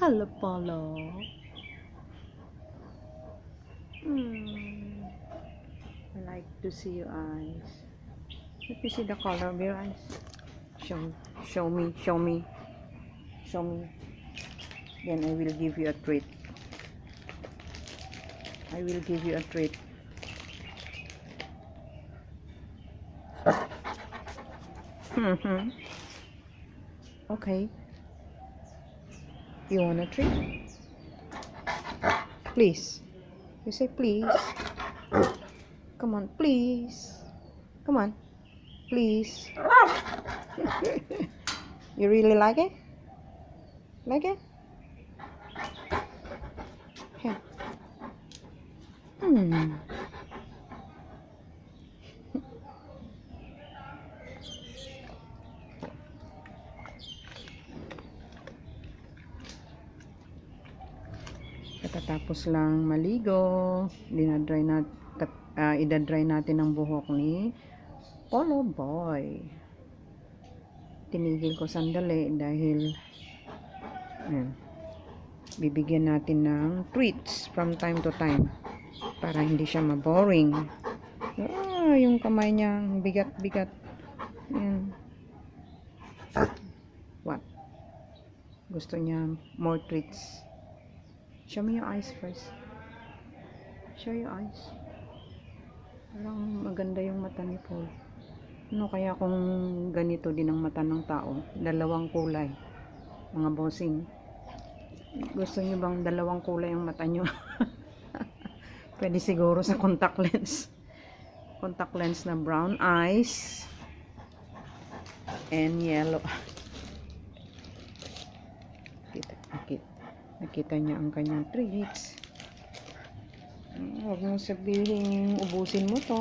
Hello, Polo. I like to see your eyes. Let me see the color of your eyes. Show me, show me, show me, show me. Then I will give you a treat. I will give you a treat. Okay. You want a treat? Please. You say please. Come on, please. Come on. Please. You really like it? Like it? Here. Pagkatapos lang maligo, idadry natin ang buhok ni Polo Boy. Tinigil ko sandali dahil bibigyan natin ng treats from time to time para hindi siya ma-boring. Yung kamay niya bigat-bigat. What? Gusto niya more treats. Show me your eyes first. Show your eyes. Parang maganda yung mata ni Paul. Ano kaya kung ganito din ang mata ng tao? Dalawang kulay. Mga bossing. Gusto niyo bang dalawang kulay ang mata niyo? Pwede siguro sa contact lens. Contact lens na brown eyes and yellow. Nakita niya ang kanyang treats. Huwag mong sabihin ubusin mo to.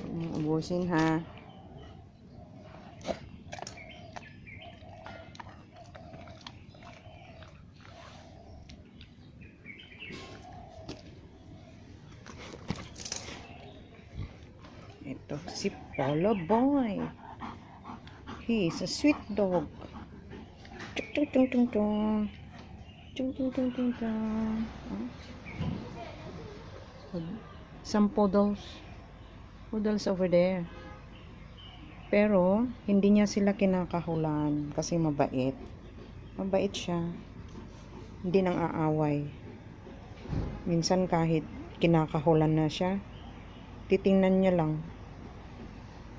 Huwag mong ubusin, ha. Ito si Polo Boy. He is a sweet dog. Tung tung tung tung. Tung tung tung tung tung. Some poodles over there, pero hindi niya sila kinakahulan kasi mabait siya, hindi nang aaway. Minsan kahit kinakahulan na siya, titingnan niya lang,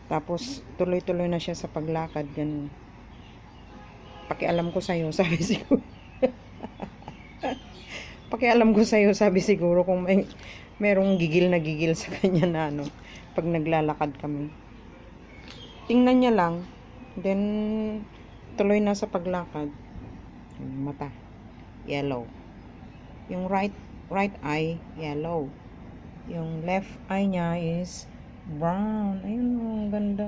tapos tuloy-tuloy na siya sa paglakad. Ganun. Pakialam ko sa'yo, sabi siguro. Pakialam ko sa'yo, sabi siguro kung merong gigil na gigil sa kanya na pag naglalakad kami. Tingnan niya lang, then tuloy na sa paglakad. Mata, yellow. Yung right eye, yellow. Yung left eye niya is brown. Ayun, ganda.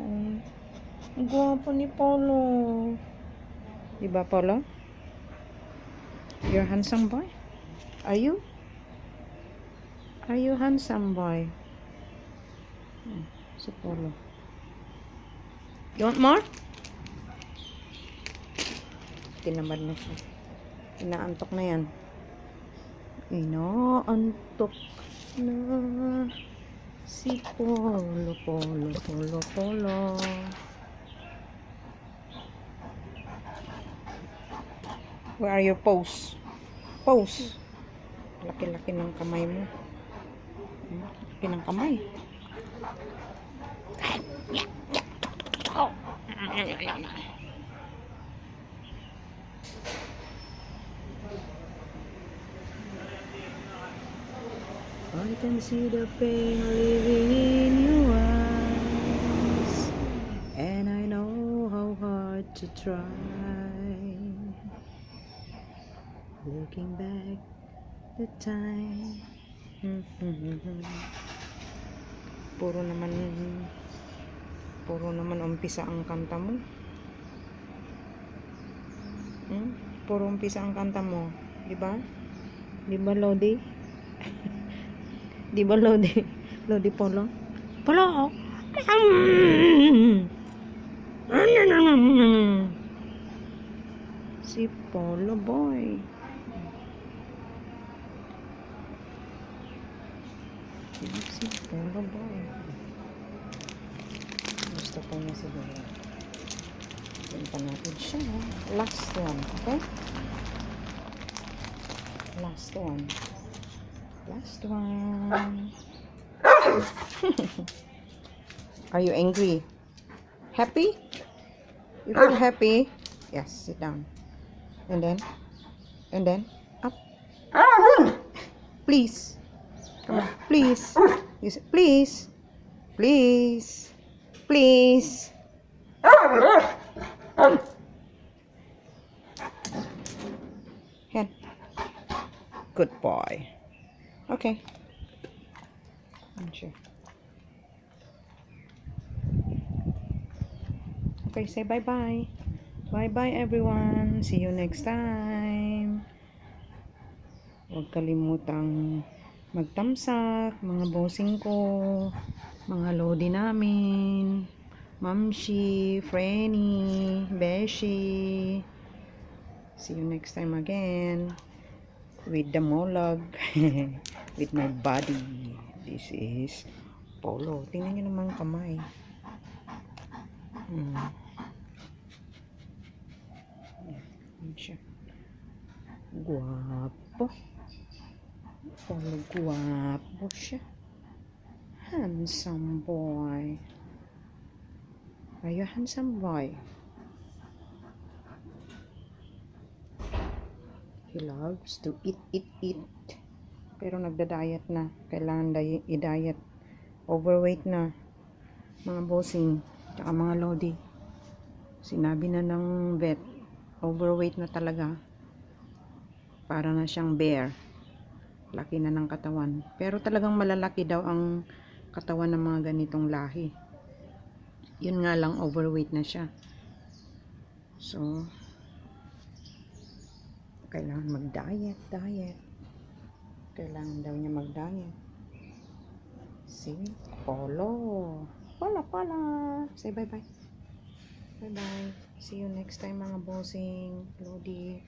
Ang gwapo ni Polo. Diba, Polo? You're handsome boy? Are you handsome boy? Si Polo. You want more? Tinamad na siya. Inaantok na yan. Inaantok na si Polo. Where are your pose? Pose. Laki-laki ng kamay mo. Laki ng kamay. I can see the pain living in your eyes, and I know how hard to try. Looking back the time. Puro naman umpisa ang kanta mo. Puro umpisa ang kanta mo, di ba? Di ba, Lodi? Di ba, Lodi? Lodi Polo? Polo! Si Polo Boy. Si Polo Boy. Gusto ko niya siguro. Punta natin siya. Last one, okay? Last one. Last one. Are you angry? Happy? You feel happy? Yes, sit down. And then up. Please. Come on, please. You say, please. Please. Please. Hen. Good boy. Okay. I'm sure. Okay, say bye-bye. Bye-bye everyone. See you next time. Huwag kalimutang magtamsak, mga bossing ko, mga lodi namin, Mamshi, Frenny, Beshi. See you next time again with the molog with my body. This is Polo. Tingnan nyo naman kamay. Yan siya. Guwapo. Polo guwapo siya. Handsome boy. Are you a handsome boy? He loves to eat. Pero nagda-diet na. Kailangan i-diet. Overweight na. Mga bossing. Tsaka mga lodi. Sinabi na ng vet. Overweight na talaga. Para na siyang bear. Laki na ng katawan. Pero talagang malalaki daw ang katawan ng mga ganitong lahi. Yun nga lang, overweight na siya. So, kailangan mag-diet. Kailangan daw niya mag-diet. See? Polo. Polo. Say bye-bye. Bye-bye. See you next time mga bossing. Lodi.